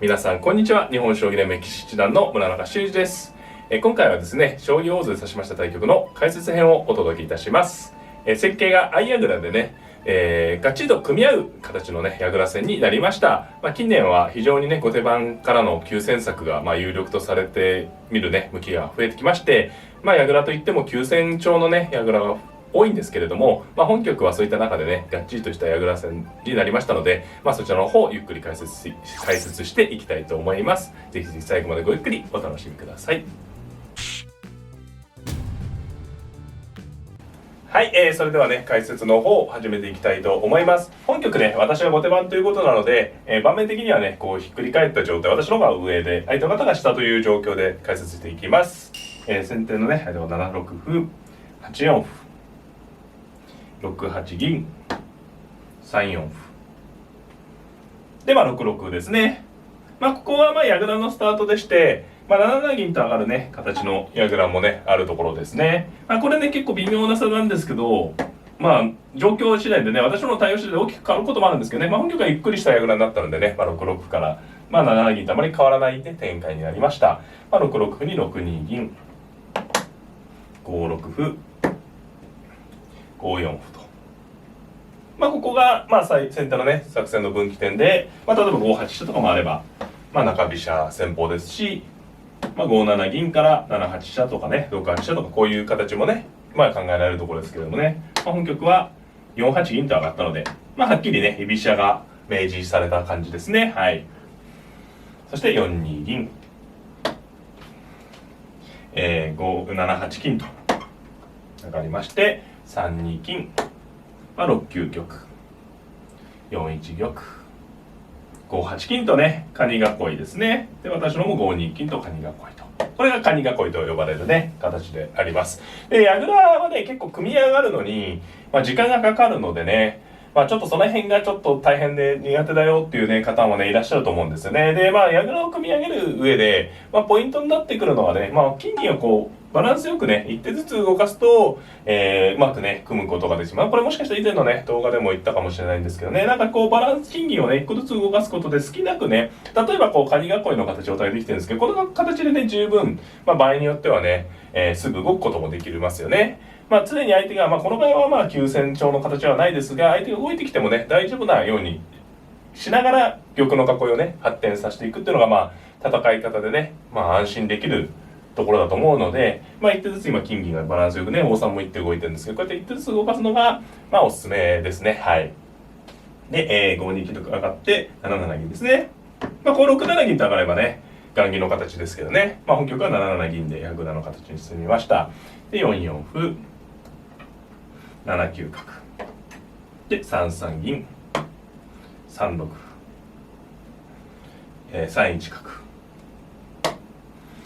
皆さんこんにちは。日本将棋連盟棋士七段の村中修司です。今回はですね、将棋王座で指しました対局の解説編をお届けいたします。設計が相矢倉でね、ガッチリと組み合う形のね矢倉戦になりました。近年は非常にね後手番からの急戦策が有力とされてみるね向きが増えてきまして、矢倉といっても急戦調のね矢倉が多いんですけれども、本局はそういった中でねがっちりとした矢倉戦になりましたので、そちらの方をゆっくり解説していきたいと思います。ぜひぜひ最後までごゆっくりお楽しみください。はい、それではね解説の方を始めていきたいと思います。本局ね私が後手番ということなので、盤面的にはねこうひっくり返った状態、私の方が上で相手の方が下という状況で解説していきます。先手のね相手は7六歩、8四歩、6八銀、3四歩で6六歩ですね。ここは矢倉のスタートでして、7七銀と上がるね形の矢倉もねあるところですね。これね結構微妙な差なんですけど、状況次第でね私の対応次第で大きく変わることもあるんですけどね、本局はゆっくりした矢倉になったのでね、6六歩から7七銀とあまり変わらない、ね、展開になりました。6六歩に6二銀、5六歩、5四歩と。ここが先手のね作戦の分岐点で、例えば5八飛車とかもあれば、中飛車戦法ですし、5七銀から7八飛車とかね6八飛車とかこういう形もね考えられるところですけれどもね、本局は4八銀と上がったので、はっきりね居飛車が明示された感じですね。はい。そして4二銀、7八金と上がりまして、3二金、6九玉、4一玉、5八金とねカニ囲いですね。で私のも5二金とカニ囲いと、これがカニ囲いと呼ばれるね形であります。で矢倉はね結構組み上がるのに、時間がかかるのでね、ちょっとその辺がちょっと大変で苦手だよっていうね方もねいらっしゃると思うんですよね。で矢倉を組み上げる上で、ポイントになってくるのはね、金銀をこうバランスよくね一手ずつ動かすと、うまくね組むことができます。これもしかしたら以前のね動画でも言ったかもしれないんですけどね、こうバランス金銀をね一個ずつ動かすことで好きなくね、例えばこうカニ囲いの形をお互いできてるんですけど、この形でね十分、場合によってはね、すぐ動くこともできますよね。常に相手が、この場合は急戦調の形はないですが、相手が動いてきてもね大丈夫なようにしながら玉の囲いをね発展させていくっていうのが戦い方でね、安心できるところだと思うので、一手ずつ今金銀がバランスよくね王さんも一手動いてるんですけど、こうやって一手ずつ動かすのがおすすめですね。はい。で、5二金と上がって7七銀ですね。こう6七銀と上がればね雁木の形ですけどね、本局は7七銀で矢倉の形に進みました。で4四歩、7九角で3三銀、3六歩、3一角。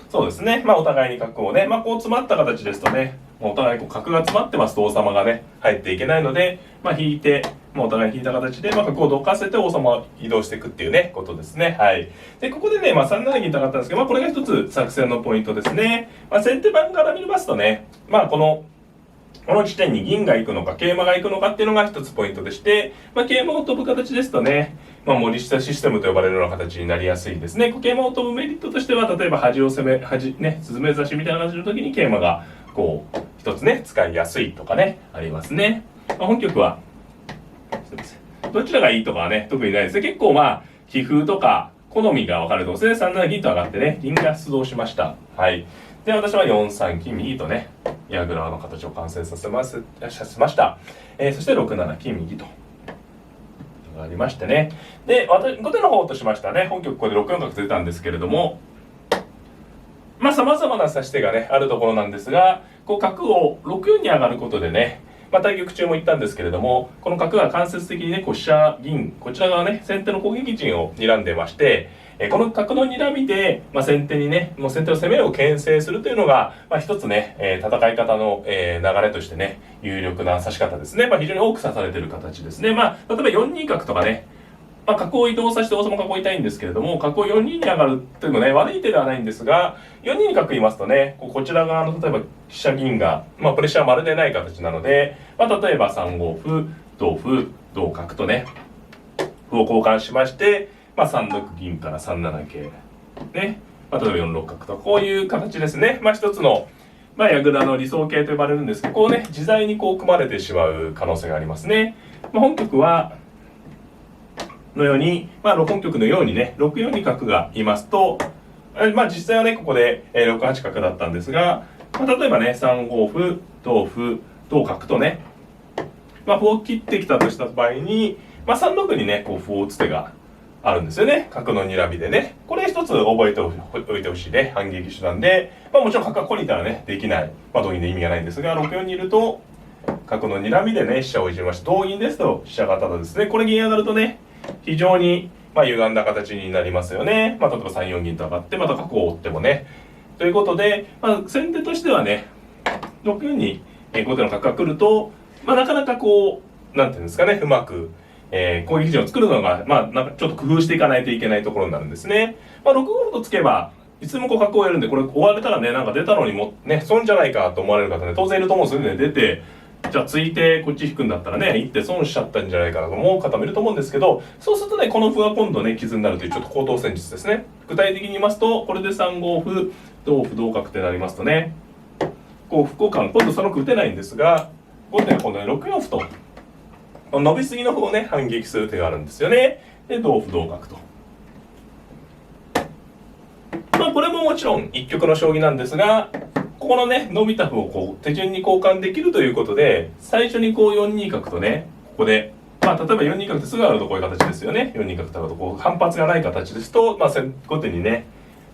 そうですね、お互いに角をね、こう詰まった形ですとね、お互いこう角が詰まってますと王様がね入っていけないので、引いて、お互い引いた形で、角をどかせて王様を移動していくっていうねことですね。はい。でここでね、3七銀と上がったんですけど、これが一つ作戦のポイントですね。先手番から見ますとね、この地点に銀が行くのか桂馬が行くのかっていうのが一つポイントでして、桂馬を飛ぶ形ですとね、森下システムと呼ばれるような形になりやすいですね。桂馬を飛ぶメリットとしては、例えば端を攻めねスズメ刺しみたいな感じの時に桂馬がこう一つね使いやすいとかねありますね。本局はすいません、どちらがいいとかはね特にないですね。結構棋風とか好みが分かれてますね。3七銀と上がってね銀が出動しました。はい。で私は4三金右とね矢倉の形を完成させました。そして6七金右とありましてね。で後手の方としましたね、本局ここで6四角出たんですけれども、さまざまな指し手がねあるところなんですが、こう角を6四に上がることでね、対局中も言ったんですけれども、この角が間接的にね飛車銀こちら側ね先手の攻撃陣を睨んでまして、この角の睨みで、先手にね先手の攻めを牽制するというのが、一つね、戦い方の、流れとしてね有力な指し方ですね。非常に多く指されている形ですね。例えば4二角とかね、角を移動させて王様を囲いたいんですけれども、角を4二に上がるというのはね悪い手ではないんですが、4二に角いますとねこちら側の例えば飛車銀が、プレッシャーまるでない形なので、例えば3五歩同歩同角とね歩を交換しまして、まあ、3六銀から3七桂ね、まあ、例えば4六角とこういう形ですね。まあ、一つのまあ、矢倉の理想形と呼ばれるんですけど、こうね、自在にこう組まれてしまう可能性がありますね。まあ、本局は、のように、まあ、本局のようにね、6四に角がいますと、まあ、実際はね、ここで6八角だったんですが、まあ、例えばね、3五歩、同歩、同角とね、まあ、歩を切ってきたとした場合に、まあ、3六にね、こう歩を打つ手があるんですよね。角の睨みでね。これ一つ覚えておいてほしいね。反撃手段で。まあもちろん角がここにいたらね、できない。まあ同銀で意味がないんですが、6四にいると、角の睨みでね、飛車をいじめまして、同銀ですと飛車がただですね。これ銀上がるとね、非常に、まあ歪んだ形になりますよね。まあ例えば3四銀と上がって、また角を追ってもね。ということで、まあ先手としてはね、6四に後手の角が来ると、まあなかなかこう、なんていうんですかね、うまく、攻撃陣を作るのが、まあ、なんかちょっと工夫していかないといけないところになるんですね。まあ、6五歩とつけば、いつでもこう角を得るんで、これ追われたらね、なんか出たのにも、ね、損じゃないかと思われる方ね、当然いると思うんですよね。出て、じゃあついてこっち引くんだったらね、一手損しちゃったんじゃないかなと思う方もいると思うんですけど、そうするとね、この歩が今度ね、傷になるというちょっと高等戦術ですね。具体的に言いますと、これで3五歩、同歩、同角ってなりますとね、こう、歩交換、今度その歩打てないんですが、後手は今度ね、6四歩と、伸びすぎの方をね、反撃する手があるんですよね。で、同歩同角と。まあ、これももちろん一局の将棋なんですが、ここのね、伸びた歩をこう手順に交換できるということで、最初にこう4二角とね、ここで、まあ、例えば4二角ってすぐあるとこういう形ですよね。4二角とかとこう反発がない形ですと、まあ、後手にね、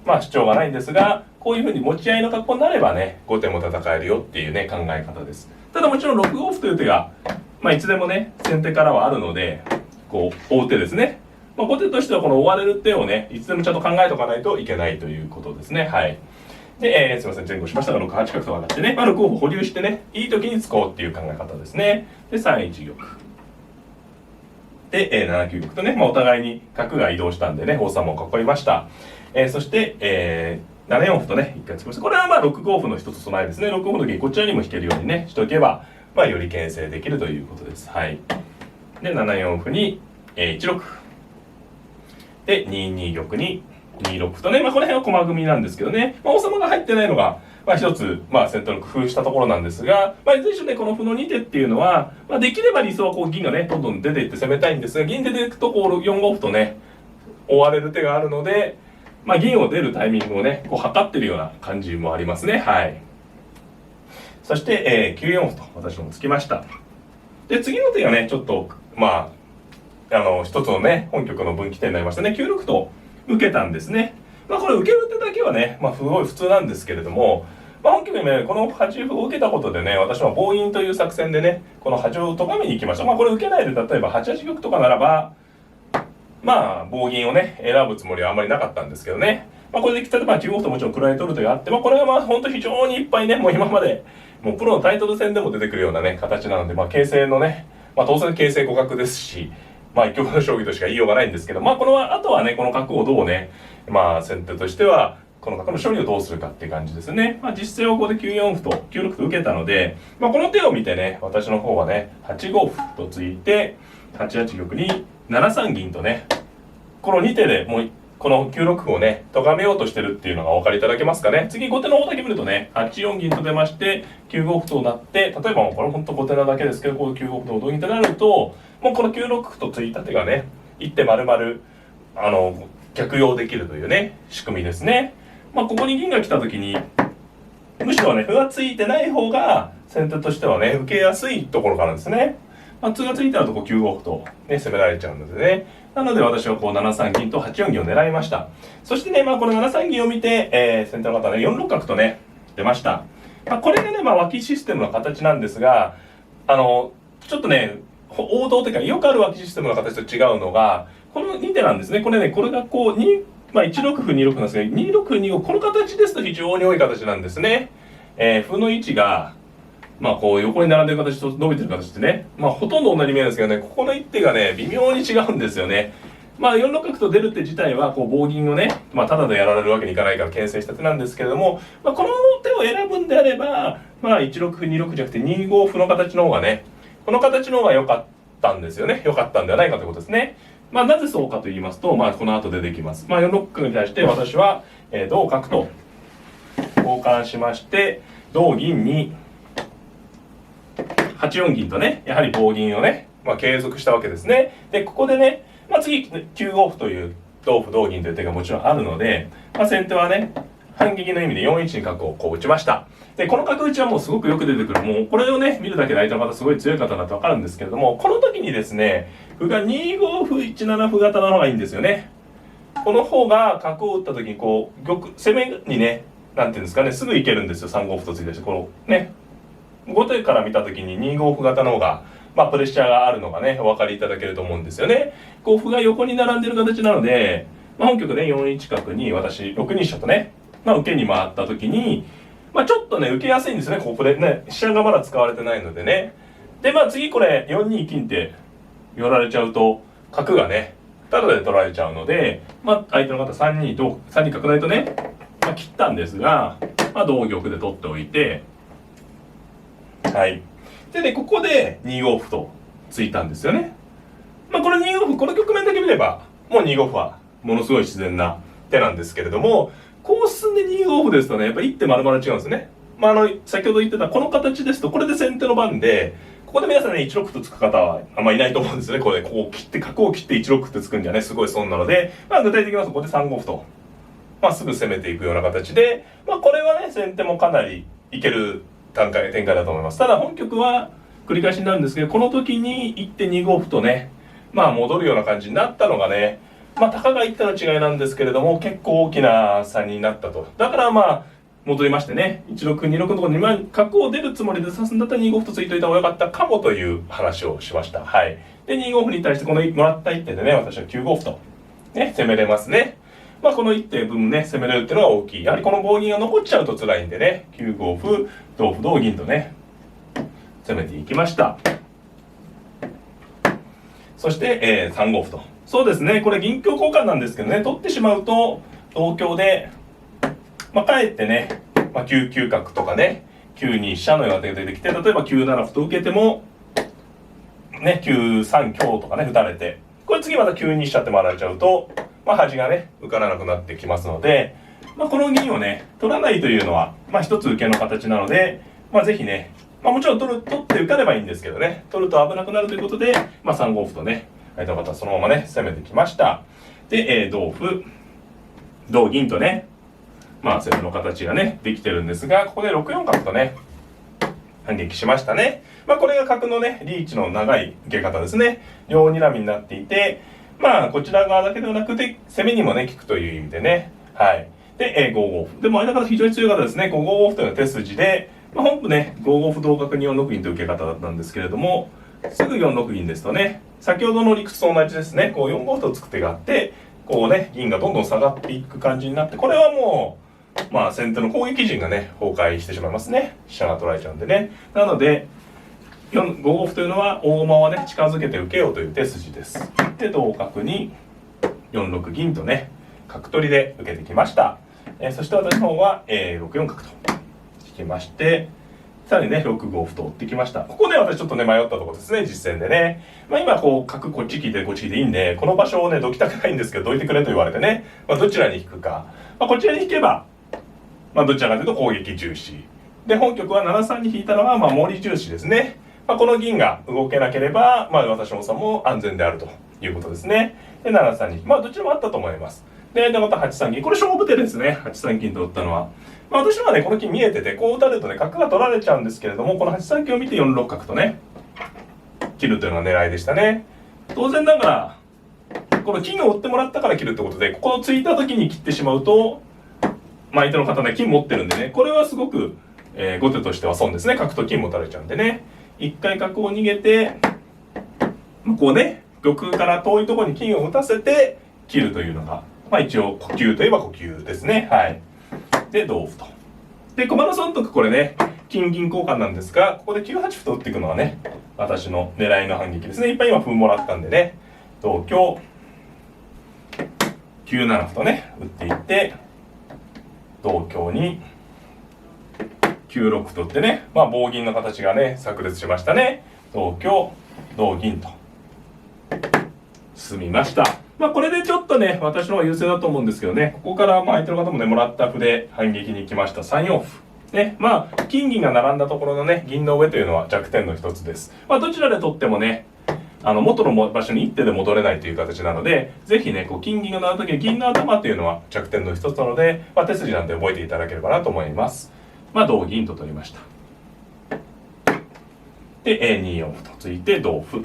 まあ、主張がないんですが、こういうふうに持ち合いの格好になればね、後手も戦えるよっていうね、考え方です。ただもちろん6五歩という手が、まあ、いつでもね、先手からはあるので、こう、追う手ですね。まあ、後手としてはこの追われる手をね、いつでもちゃんと考えておかないといけないということですね。はい。で、すいません、前後しましたが、6八角と上がってね、まあ、6五歩保留してね、いい時に使おうっていう考え方ですね。で、3一玉。で、7九玉とね、まあ、お互いに角が移動したんでね、王様を囲いました。そして、7四歩とね、一回突きました。これはまあ6五歩の一つ備えですね。6五歩の時にこちらにも引けるようにね、しておけば、まあ、より牽制できるということです。はい。で、7四歩に、1六歩。で、2二玉に2六歩とね、まあ、この辺は駒組みなんですけどね、まあ、王様が入ってないのが、まあ、一つ、まあ、先手の工夫したところなんですが、まあ、いずれにしろね、この歩の2手っていうのは、まあ、できれば理想はこう銀がね、どんどん出ていって攻めたいんですが、銀出ていくと、こう4五歩とね、追われる手があるので、まあ、銀を出るタイミングをね、こう測ってるような感じもありますね。はい。そして、9四歩と私もつきました。で、次の手がね、ちょっと、まあ、一つのね、本局の分岐点になりましたね。9六と受けたんですね。まあ、これ受ける手だけはね、まあ、すごい普通なんですけれども、まあ、本局でね、この8歩を受けたことでね、私は棒銀という作戦でね、この8を咎めに行きました。まあ、これ受けないで、例えば8八玉とかならば、まあ、棒銀をね、選ぶつもりはあんまりなかったんですけどね。まあ、これで来たら、まあ、9五歩ともちろん位取る手があって、まあ、これはまあ、本当非常にいっぱいね、もう今まで、もうプロのタイトル戦でも出てくるようなね、形なので、まあ、形勢のね、まあ、当然形勢互角ですし、まあ、一局の将棋としか言いようがないんですけど、まあ、この後はね、この角をどうね、まあ、先手としては、この角の処理をどうするかっていう感じですね。まあ、実際はここで9四歩と9六歩と受けたので、まあ、この手を見てね、私の方はね、8五歩とついて、8八玉に7三銀とね、この2手でもうこの9六歩をね、咎めようとしてるっていうのがお分かりいただけますかね。次、後手の方だけ見るとね、8四銀と出まして、9五歩となって、例えばこれ本当後手なだけですけど、こう9五歩と同銀となると、もうこの9六歩とついた手がね、1手丸々、逆用できるというね、仕組みですね。まあ、ここに銀が来た時に、むしろね、歩がついてない方が、先手としてはね、受けやすいところからですね。まあ、歩がついたらとこう9五歩と、ね、攻められちゃうのでね。なので私はこう7三銀と8四銀を狙いました。そしてね、まあ、この7三銀を見て、先手の方ね、4六角とね、出ました。まあ、これがね、まあ、脇システムの形なんですが、ちょっとね、王道というか、よくある脇システムの形と違うのが、この2手なんですね。これね、これがこう、まあ、1六歩、2六歩なんですが、2六歩、2五歩、この形ですと非常に多い形なんですね。歩の位置が、まあこう横に並んでる形と伸びてる形ってね、まあほとんど同じ見えるんですけどね、ここの一手がね、微妙に違うんですよね。まあ4六角と出る手自体は、こう棒銀をね、まあただでやられるわけにいかないから牽制した手なんですけれども、まあこの手を選ぶんであれば、まあ1六歩、2六歩じゃなくて2五歩の形の方がね、この形の方が良かったんですよね。良かったんではないかということですね。まあ、なぜそうかと言いますと、まあ、この後出てきます。まあ、4六角に対して私は、同角と交換しまして、同銀に8四銀とね、やはり棒銀をね、まあ、継続したわけですね。で、ここでね、まあ、次、9五歩という同歩同銀という手がもちろんあるので、まあ、先手はね、反撃の意味で4一に角をこう打ちました。で、この角打ちはもうすごくよく出てくる。もうこれをね、見るだけで相手の方すごい強い方だとわかるんですけれども、この時にですね、歩が2五歩1七歩型の方がいいんですよね。この方が角を打った時にこう、攻めにね、なんていうんですかね、すぐ行けるんですよ、3五歩とついてして。このね、後手から見た時に2五歩型の方が、まあ、プレッシャーがあるのがね、お分かりいただけると思うんですよね。こう歩が横に並んでる形なので、まあ、本局で4一角に私6二飛車とね、まあ、受けに回った時に、まあ、ちょっとね受けやすいんですね。ここでね飛車がまだ使われてないのでね。でまあ次これ4二金って寄られちゃうと角がねタダで取られちゃうので、まあ、相手の方3二角成とね、まあ、切ったんですが、まあ、同玉で取っておいて、はい。でねここで2五歩と突いたんですよね。まあこれ2五歩、この局面だけ見ればもう2五歩はものすごい自然な手なんですけれども、こう進んで2五歩ですとね、やっぱ一手丸々違うんですね。まあ先ほど言ってたこの形ですと、これで先手の番で、ここで皆さんね、1六歩とつく方はあんまいないと思うんですよね。これ、こう切って、角を切って1六歩ってつくんじゃね、すごい損なので、まあ具体的にはそこで3五歩と、まあすぐ攻めていくような形で、まあこれはね、先手もかなりいける展開だと思います。ただ本局は繰り返しになるんですけど、この時に一手2五歩とね、まあ戻るような感じになったのがね、まあたかが一手の違いなんですけれども、結構大きな差になったと。だからまあ戻りましてね、1六2六のところに角を出るつもりで指すんだったら2五歩とついといた方が良かったかもという話をしました。はい。で2五歩に対してこのもらった一手でね、私は9五歩とね攻めれますね。まあこの一手分ね攻めれるっていうのが大きい。やはりこの棒銀が残っちゃうと辛いんでね、9五歩同歩同銀とね攻めていきました。そして、3五歩と。そうですね、これ銀香交換なんですけどね、取ってしまうと同香で、まあ、かえってね、まあ、9九角とかね、9二飛車のような手が出てきて、例えば9七歩と受けても、ね、9三香とかね、打たれて、これ次また9二飛車って回られちゃうと、まあ、端がね、受からなくなってきますので、まあ、この銀をね、取らないというのは、まあ、一つ受けの形なので、まあ、ぜひね、まあ、もちろん取って受かればいいんですけどね、取ると危なくなるということで、まあ、3五歩とね、相手の方はそのままね、攻めてきました。で、同歩、同銀とね、まあ、攻めの形がね、できてるんですが、ここで6四角とね、反撃しましたね。まあ、これが角のね、リーチの長い受け方ですね。両睨みになっていて、まあ、こちら側だけではなくて、攻めにもね、効くという意味でね、はい。で、5五歩。でも、相手方非常に強い方ですね。5五歩というのは手筋で、まあ、本譜ね、5五歩同角に4六銀という受け方だったんですけれども、すぐ4六銀ですとね、先ほどの理屈と同じですね、こう4五歩と突く手があって、こうね、銀がどんどん下がっていく感じになって、これはもう、まあ先手の攻撃陣がね、崩壊してしまいますね。飛車が取られちゃうんでね。なので、5五歩というのは大駒をね、近づけて受けようという手筋です。で、同角に4六銀とね、角取りで受けてきました。そして私の方は、6四角と引きまして、さらにね、6五歩と追ってきました。ここね、私ちょっとね、迷ったところですね、実戦でね。まあ今、こう、角こっち引いて、こっち引いていいんで、この場所をね、どきたくないんですけど、どいてくれと言われてね、まあどちらに引くか。まあこちらに引けば、まあどちらかというと攻撃重視。で、本局は7三に引いたのは、まあ守り重視ですね。まあこの銀が動けなければ、まあ私の王様も安全であるということですね。で、7三に、まあどちらもあったと思います。で、また8三銀。これ勝負手ですね。8三金と打ったのは。まあ私はね、この金見えてて、こう打たれるとね、角が取られちゃうんですけれども、この8三金を見て4六角とね、切るというのが狙いでしたね。当然ながら、この金を打ってもらったから切るってことで、ここを突いた時に切ってしまうと、まあ相手の方ね、金持ってるんでね、これはすごく、後手としては損ですね。角と金持たれちゃうんでね。一回角を逃げて、こうね、玉から遠いところに金を打たせて切るというのが、まあ一応呼吸といえば呼吸ですね。はい。で、同歩と。で、駒の損得これね、金銀交換なんですが、ここで9八歩と打っていくのはね、私の狙いの反撃ですね。いっぱい今歩もらったんでね、同香、9七歩とね、打っていって、同香に、9六歩と打ってね、まあ棒銀の形がね、炸裂しましたね。同香、同銀と。進みました。これでちょっとね、私の方が優勢だと思うんですけどね、ここから相手の方もね、もらった歩で反撃に行きました。3四歩。ね、金銀が並んだところのね、銀の上というのは弱点の一つです。どちらで取ってもね、元の場所に一手で戻れないという形なので、ぜひね、金銀が並んだ時は銀の頭というのは弱点の一つなので、手筋なんで覚えていただければなと思います。同銀と取りました。で、2四歩とついて同歩。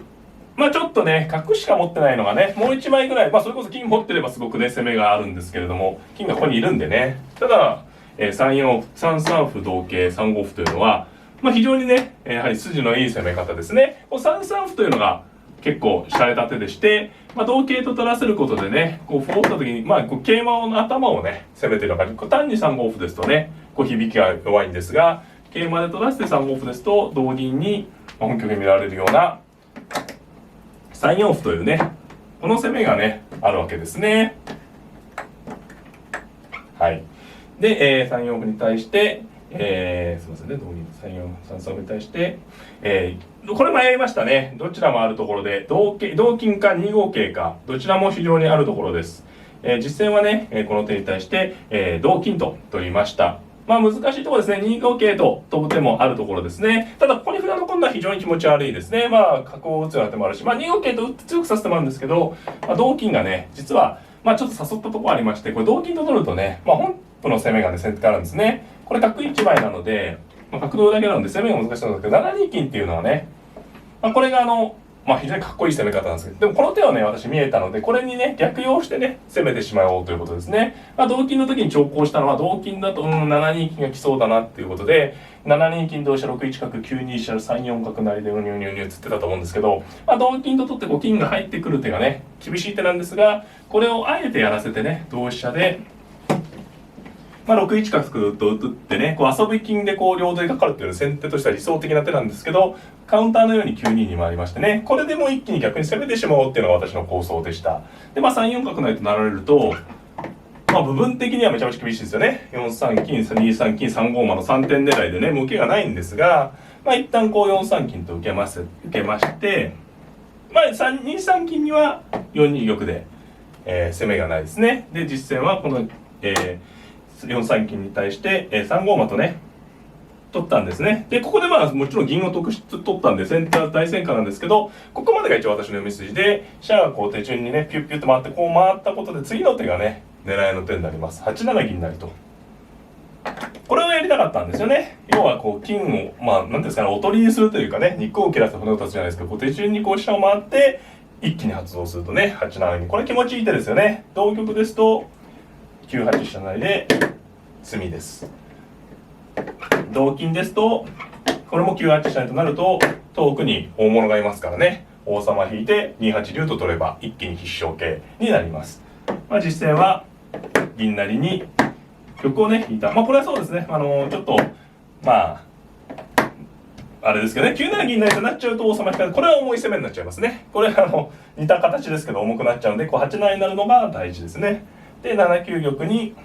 ちょっとね、角しか持ってないのがね、もう1枚ぐらい、それこそ金持ってればすごくね、攻めがあるんですけれども、金がここにいるんでね、ただ、3三歩同桂、3五歩というのは、非常にね、やはり筋のいい攻め方ですね。3三歩というのが結構洒落た手でして、同桂と取らせることでね、歩を打った時に、桂馬の頭をね、攻めてるのが、単に3五歩ですとね、響きが弱いんですが、桂馬で取らせて3五歩ですと、同銀に本局に見られるような、3四歩というね、この攻めがね、あるわけですね。はい。で、3四歩に対して、すみませんね、同銀3四3三歩に対して、これ迷いましたね。どちらもあるところで、同金か2五桂か、どちらも非常にあるところです。実戦はね、この手に対して、同金と取りました。難しいところですね。2五桂と飛ぶ手もあるところですね。ただ、ここに札の今度は非常に気持ち悪いですね。角を打つような手もあるし、2五桂と打って強くさせてもあるんですけど、同金がね、実は、ちょっと誘ったところありまして、これ同金と取るとね、本譜の攻めがね、先手からあるんですね。これ角1枚なので、角道だけなので攻めが難しいんですけど、7二金っていうのはね、これが非常にかっこいい攻め方なんですけど、でもこの手はね、私見えたので、これにね、逆用してね、攻めてしまおうということですね。同金の時に長考したのは、同金だと、7二金が来そうだなっていうことで、7二金同飛車6一角9二飛車3四角成でうにゅうにゅうにゅうつってたと思うんですけど、同金と取って金が入ってくる手がね、厳しい手なんですが、これをあえてやらせてね、同飛車で、6一角と打ってね、遊び金で両取りかかるっていうのは先手としては理想的な手なんですけど、カウンターのように9二に回りましてね、これでもう一気に逆に攻めてしまおうっていうのが私の構想でした。で、3四角成となられると、部分的にはめちゃめちゃ厳しいですよね。4三金、2三金、3五馬の3点狙いでね、受けがないんですが、一旦4三金と受けまして、2三金には4二玉で、攻めがないですね。で、実戦はこの、4三金に対して、3五馬とね、取ったんですね。で、ここでもちろん銀を取ったんで、先手は大戦果なんですけど、ここまでが一応私の読み筋で、飛車が手順にね、ピュッピュッと回って、回ったことで、次の手がね、狙いの手になります。8七銀成と。これをやりたかったんですよね。要は金を、なんですかね、おとりにするというかね、肉を切らす骨を立つじゃないですか、手順に飛車を回って、一気に発動するとね、8七銀。これ気持ちいい手ですよね。同玉ですと、9八飛車成で詰みです。同金ですと、これも9八飛車成となると、遠くに大物がいますからね、王様引いて2八竜と取れば一気に必勝形になります。実戦は銀成に玉をね引いた。これはそうですね、ちょっとあれですけどね、9七銀成となっちゃうと王様引かれて、これは重い攻めになっちゃいますね。これは似た形ですけど重くなっちゃうんで、8七になるのが大事ですね。で、7九玉に、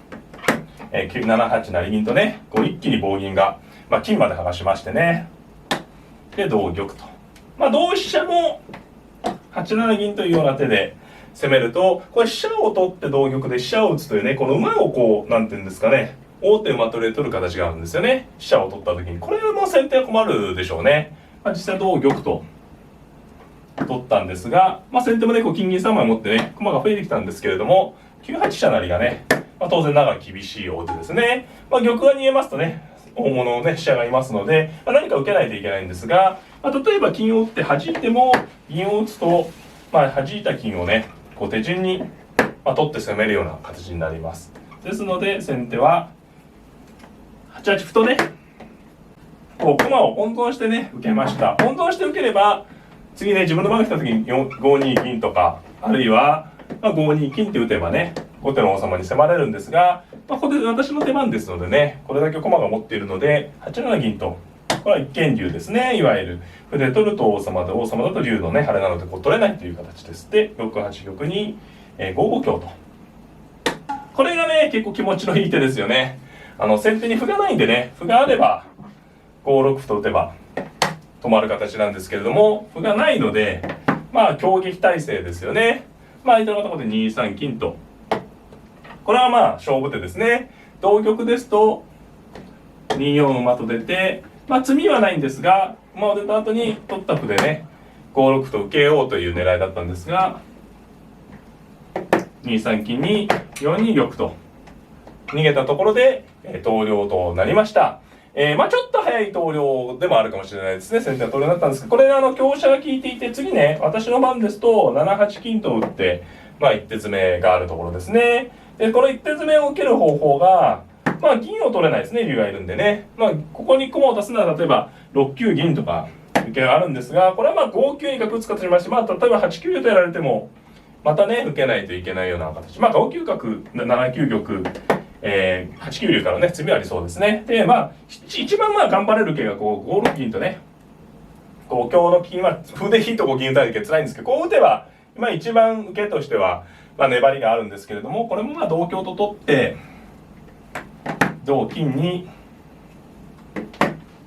7八成銀とね、一気に棒銀が、金まで剥がしましてね。で、同玉と。同飛車も8七銀というような手で攻めると、これ飛車を取って同玉で飛車を打つというね、この馬をなんていうんですかね、王手馬取りで取る形があるんですよね。飛車を取った時に。これも先手は困るでしょうね。実際同玉と取ったんですが、先手もね、金銀3枚持ってね、駒が増えてきたんですけれども、9八飛車成がね、当然ながら厳しい王手ですね。玉が逃げますとね、大物のね、飛車がいますので、何か受けないといけないんですが、例えば金を打って弾いても、銀を打つと、弾いた金をね、手順に、取って攻めるような形になります。ですので、先手は、8八歩とね、駒を温存してね、受けました。温存して受ければ、次ね、自分の番が来た時に5二銀とか、あるいは、5二金って打てばね、後手の王様に迫れるんですが、ここで私の手番ですのでね、これだけ駒が持っているので、8七銀と、これは一間竜ですね、いわゆる。歩で取ると王様で、王様だと竜のね、晴れなので取れないという形です。で、6八玉に、5五香と。これがね、結構気持ちのいい手ですよね。先手に歩がないんでね、歩があれば、5六歩と打てば、止まる形なんですけれども、歩がないので、攻撃態勢ですよね。まあ相手の方ここで2三金と、これはまあ勝負手ですね。同玉ですと2四馬と出て、まあ詰みはないんですが、馬を出た後に取った歩でね5六歩と受けようという狙いだったんですが、2三金に4二玉と逃げたところで、投了となりました。まあちょっと早い投了でもあるかもしれないですね。先手は投了だったんですけど、これ香車が効いていて、次ね、私の番ですと7八金と打って、まあ一手詰めがあるところですね。で、この一手詰めを受ける方法が、まあ銀を取れないですね、竜がいるんでね。まあここに駒を出すなら例えば6九銀とか受けがあるんですが、これはまあ5九に角打つ形にまして、まあ例えば8九竜とやられても、またね、受けないといけないような形。まあ5九角、7九玉、8九竜からね、詰みありそうですね。で、まあ、一番まあ頑張れる系がこう5六銀とね、こう今日の金は歩でヒンとこう銀打たれて辛いんですけど、こう打てば、まあ一番受けとしては、まあ粘りがあるんですけれども、これもまあ同香と取って、同金に、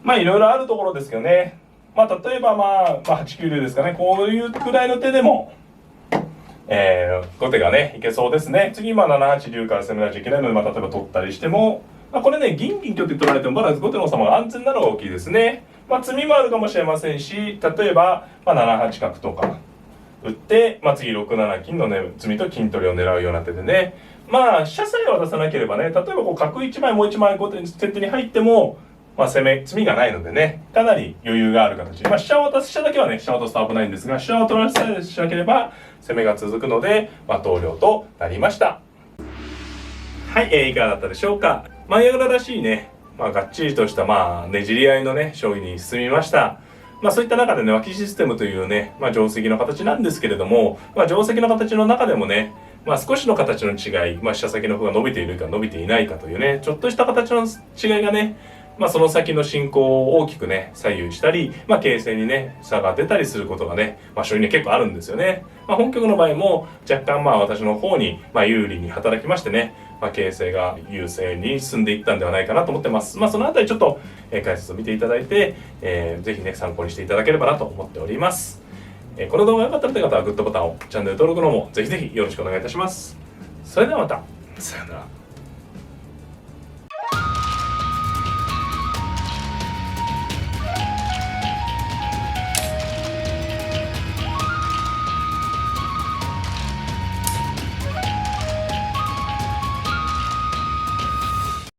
まあいろいろあるところですけどね。まあ例えばまあ8九竜ですかね、こういうくらいの手でも、後手がねいけそうですね。次7八竜から攻めなきゃいけないので、まあ、例えば取ったりしても、まあ、これね銀取って取られてもまだ後手の王様が安全なのが大きいですね。まあ詰みもあるかもしれませんし、例えば、まあ、7八角とか打って、まあ、次6七金のね詰みと金取りを狙うような手でね、まあ飛車さえ渡さなければね、例えばこう角1枚もう1枚後手に先手に入っても、まあ詰みがないのでね、かなり余裕がある形。まあ飛車だけはね、飛車を渡すと危ないんですが、飛車を取らせさえしなければ攻めが続くので、まあ投了となりました。はい、いかがだったでしょうか。舞い上がらしいね、まあがっちりとしたまあねじり合いのね、将棋に進みました。まあそういった中でね、脇システムというね、まあ定石の形なんですけれども、まあ定石の形の中でもね、まあ少しの形の違い、まあ飛車先の歩が伸びているか伸びていないかというね、ちょっとした形の違いがね、まあその先の進行を大きくね、左右したり、まあ形勢にね、差が出たりすることがね、まあ将棋に結構あるんですよね。まあ本局の場合も若干まあ私の方にまあ有利に働きましてね、まあ形勢が優勢に進んでいったんではないかなと思ってます。まあそのあたりちょっと解説を見ていただいて、ぜひね、参考にしていただければなと思っております。この動画が良かったという方はグッドボタンを、チャンネル登録の方もぜひぜひよろしくお願いいたします。それではまた、さよなら。